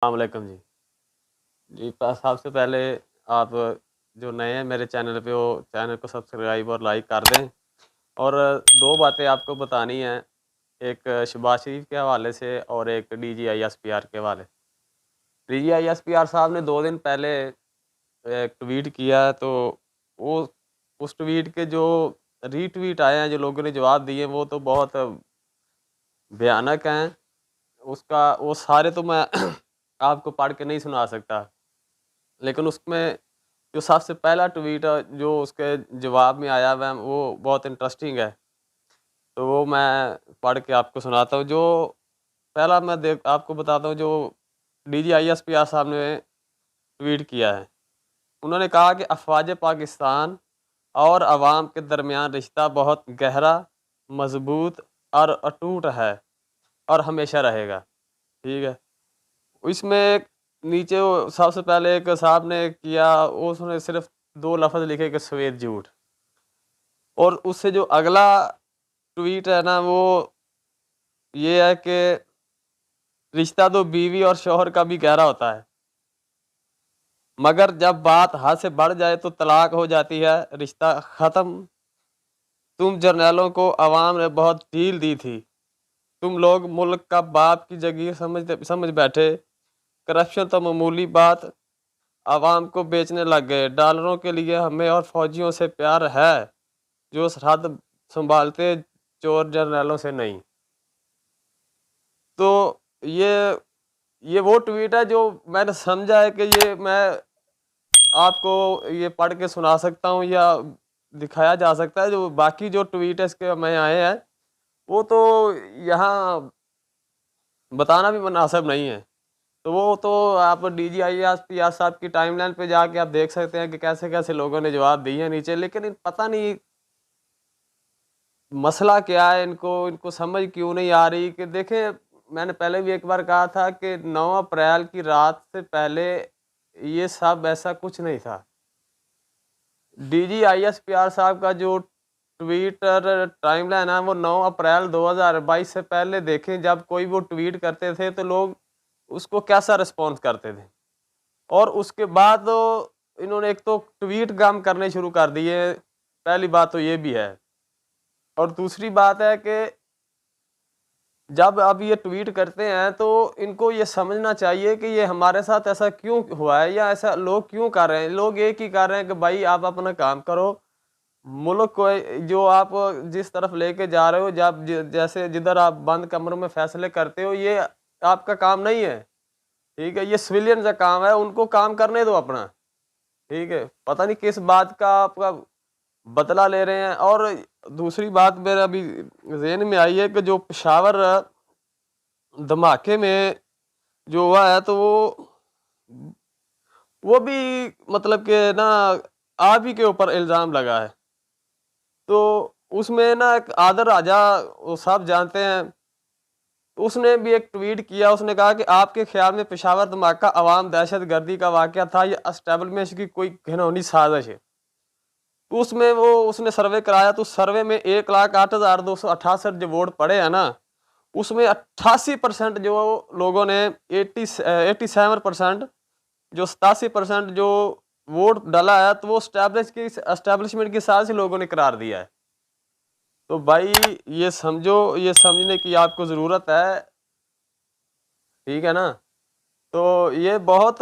वालेकुम जी। जी, सबसे पहले आप जो नए हैं मेरे चैनल पे, वो चैनल को सब्सक्राइब और लाइक कर दें। और 2 बातें आपको बतानी हैं, एक शहबाज शरीफ के हवाले से और एक डीजीआईएसपीआर के हवाले। डीजीआईएसपीआर साहब ने 2 दिन पहले एक ट्वीट किया है, तो वो उस ट्वीट के जो रीट्वीट आए हैं, जो लोगों ने जवाब दिए हैं, वो तो बहुत भयानक हैं। उसका वो सारे तो मैं आपको पढ़ के नहीं सुना सकता। लेकिन उसमें जो सबसे पहला ट्वीट जो उसके जवाब में आया हुआ है, वो बहुत इंटरेस्टिंग है। तो वो मैं पढ़ के आपको सुनाता हूँ। जो पहला मैं देख आपको बताता हूँ, जो डीजीआईएसपीआर साहब ने ट्वीट किया है। उन्होंने कहा कि अफ़वाज पाकिस्तान और अवाम के दरमियान रिश्ता बहुत गहरा, मज़बूत और अटूट है और हमेशा रहेगा। ठीक है? इसमें एक नीचे वो सबसे पहले एक साहब ने किया, उसने सिर्फ़ 2 लफ़्ज़ लिखे कि सफ़ेद झूठ। और उससे जो अगला ट्वीट है ना, वो ये है कि रिश्ता तो बीवी और शौहर का भी गहरा होता है, मगर जब बात हद से बढ़ जाए तो तलाक हो जाती है, रिश्ता ख़त्म। तुम जर्नैलों को अवाम ने बहुत ढील दी थी। तुम लोग मुल्क का बाप की जागीर समझ बैठे। करप्शन तो मामूली बात, अवाम को बेचने लग गए। डॉलरों के लिए हमें और फौजियों से प्यार है, जो सरहद सँभालते चोर जर्नैलों से नहीं। तो ये वो ट्वीट है जो मैंने समझा है कि ये मैं आपको ये पढ़ के सुना सकता हूँ या दिखाया जा सकता है। जो बाकी जो ट्वीट है इसके में आए हैं, वो तो यहाँ बताना भी मुनासिब नहीं है। तो वो तो आप डीजीआईएसपीआर साहब की टाइमलाइन पे जाके आप देख सकते हैं कि कैसे-कैसे लोगों ने जवाब दिए हैं नीचे। लेकिन पता नहीं मसला क्या है, इनको समझ क्यों नहीं आ रही कि देखें, मैंने पहले भी एक बार कहा था कि 9 अप्रैल की रात से पहले ये सब ऐसा कुछ नहीं था। डीजीआईएसपीआर साहब का जो ट्विटर टाइमलाइन है, वो 9 अप्रैल 2022 से पहले देखें, जब कोई वो ट्वीट करते थे तो लोग उसको कैसा रिस्पॉन्स करते थे। और उसके बाद इन्होंने एक तो ट्वीट कम करने शुरू कर दिए, पहली बात तो ये भी है। और दूसरी बात है कि जब अब ये ट्वीट करते हैं तो इनको ये समझना चाहिए कि ये हमारे साथ ऐसा क्यों हुआ है या ऐसा लोग क्यों कर रहे हैं। लोग एक ही कर रहे हैं कि भाई आप अपना काम करो, मुल्क को जो आप जिस तरफ लेके जा रहे हो, जब जैसे जिधर आप बंद कमरों में फैसले करते हो, ये आपका काम नहीं है। ठीक है? ये सिविलियन का काम है, उनको काम करने दो अपना। ठीक है? पता नहीं किस बात का आपका बदला ले रहे हैं। और दूसरी बात मेरे अभी ज़हन में आई है कि जो पेशावर धमाके में जो हुआ है, तो वो भी मतलब कि ना आप ही के ऊपर इल्ज़ाम लगा है। तो उसमें ना एक आदर राजा, वो सब जानते हैं, उसने भी एक ट्वीट किया। उसने कहा कि आपके ख़्याल में पेशावर धमाका अवाम दहशतगर्दी का वाक़या था या एस्टेब्लिशमेंट की कोई घिनौनी साज़िश है? तो उसमें वो उसने सर्वे कराया, तो सर्वे में 1,08,268 जो वोट पड़े हैं ना, उसमें 88% जो लोगों ने 87% जो 87% जो वोट डाला है, तो वो एस्टेब्लिशमेंट की साज़िश लोगों ने करार दिया है। तो भाई ये समझो, ये समझने की आपको ज़रूरत है, ठीक है ना? तो ये बहुत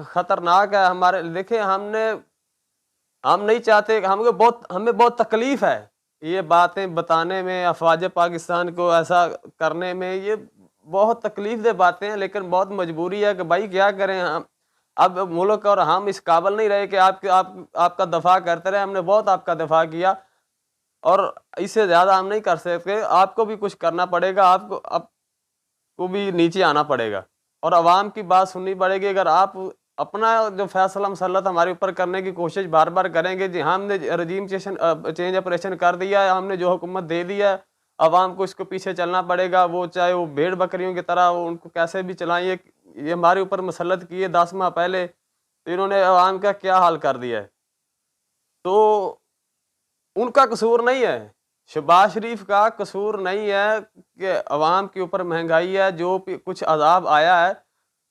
खतरनाक है हमारे। देखिए, हम नहीं चाहते, हमें बहुत तकलीफ़ है, ये बातें बताने में, अफ़वाज पाकिस्तान को ऐसा करने में। ये बहुत तकलीफ़देह बातें हैं, लेकिन बहुत मजबूरी है कि भाई क्या करें हम। अब मुल्क और हम इस काबिल नहीं रहे कि आपका दफ़ा करते रहे। हमने बहुत आपका दफ़ा किया और इससे ज़्यादा हम नहीं कर सकते। आपको भी कुछ करना पड़ेगा, आपको भी नीचे आना पड़ेगा और अवाम की बात सुननी पड़ेगी। अगर आप अपना जो फैसला मसलत हमारे ऊपर करने की कोशिश बार-बार करेंगे, जी हमने रजीम चेंज ऑपरेशन कर दिया है, हमने जो हुकूमत दे दिया है, अवाम को इसको पीछे चलना पड़ेगा। वो चाहे वो भेड़-बकरियों की तरह वो उनको कैसे भी चलाएँ, ये हमारे ऊपर मसलत किए 10 माह पहले, तो इन्होंने अवाम का क्या हाल कर दिया है। तो उनका कसूर नहीं है, शहबाज शरीफ का कसूर नहीं है कि अवाम के ऊपर महँगाई है, जो भी कुछ अज़ाब आया है,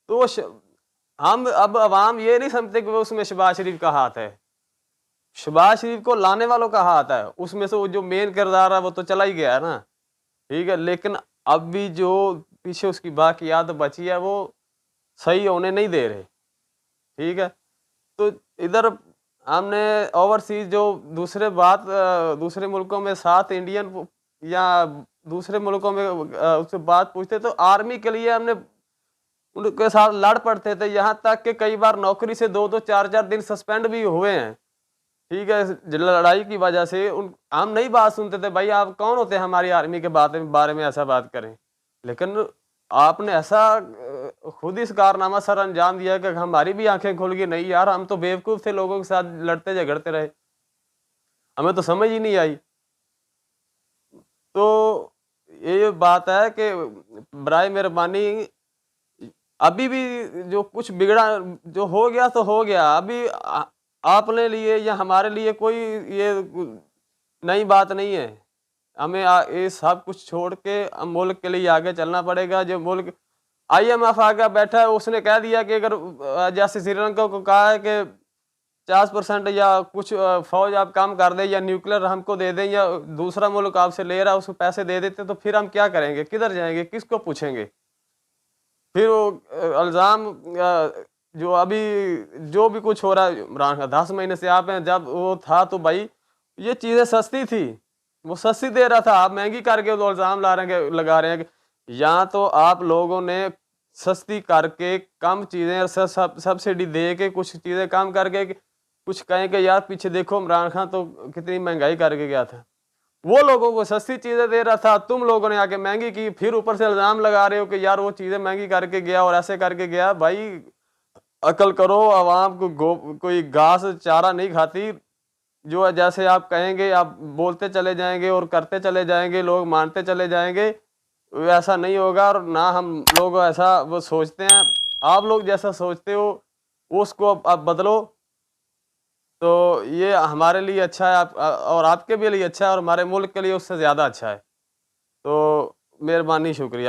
तो हम अब अवाम ये नहीं समझते कि वो उसमें शहबाज शरीफ का हाथ है। शहबाज शरीफ को लाने वालों का हाथ है, उसमें से वो जो मेन किरदार है वो तो चला ही गया है ना, ठीक है। लेकिन अब भी जो पीछे उसकी बाकियात बची है वो सही होने नहीं दे रहे, ठीक है। तो इधर हमने ओवरसीज जो दूसरे मुल्कों में साथ इंडियन या दूसरे मुल्कों में उससे बात पूछते तो आर्मी के लिए हमने उनके साथ लड़ पड़ते थे, यहाँ तक कि कई बार नौकरी से 2-2 4-4 दिन सस्पेंड भी हुए हैं, ठीक है। लड़ाई की वजह से हम नहीं बात सुनते थे, भाई आप कौन होते हैं हमारी आर्मी के बारे में ऐसा बात करें। लेकिन आपने ऐसा खुद इस कारनामा सर अंजाम दिया कि हमारी भी आंखें खुल गई, नहीं यार हम तो बेवकूफ़ थे, लोगों के साथ लड़ते झगड़ते रहे, हमें तो समझ ही नहीं आई। तो ये बात है कि बराए मेहरबानी अभी भी जो कुछ बिगड़ा जो हो गया तो हो गया, अभी आपने लिए या हमारे लिए कोई ये नई बात नहीं है। हमें ये सब कुछ छोड़ के मुल्क के लिए आगे चलना पड़ेगा। जो मुल्क IMF आगे बैठा है, उसने कह दिया कि अगर जैसे श्रीलंका को कहा है कि 50% या कुछ फौज आप कम कर दें या न्यूक्लियर हमको दे दें या दूसरा मुल्क आपसे ले रहा है उसको पैसे दे देते, तो फिर हम क्या करेंगे, किधर जाएंगे, किसको पूछेंगे। फिर वो इल्ज़ाम जो अभी जो भी कुछ हो रहा है इमरान खान 10 महीने से आप हैं, जब वो था तो भाई ये चीज़ें सस्ती थी, वो सस्ती दे रहा था, आप महंगी करके वो इल्ज़ाम लगा रहे हैं कि या तो आप लोगों ने सस्ती करके कम चीज़ें सब्सिडी दे के कुछ चीज़ें कम करके कुछ कहें कि यार पीछे देखो इमरान खान तो कितनी महंगाई करके गया था, वो लोगों को सस्ती चीज़ें दे रहा था, तुम लोगों ने आके महंगी की, फिर ऊपर से इल्ज़ाम लगा रहे हो कि यार वो चीज़ें महंगी करके गया और ऐसे करके गया। भाई अकल करो, आवाम को कोई घास चारा नहीं खाती। जो है जैसे आप कहेंगे आप बोलते चले जाएंगे और करते चले जाएंगे, लोग मानते चले जाएंगे, वैसा नहीं होगा। और ना हम लोग ऐसा वो सोचते हैं, आप लोग जैसा सोचते हो उसको आप बदलो, तो ये हमारे लिए अच्छा है, और आपके भी लिए अच्छा है और हमारे मुल्क के लिए उससे ज़्यादा अच्छा है। तो मेहरबानी, शुक्रिया।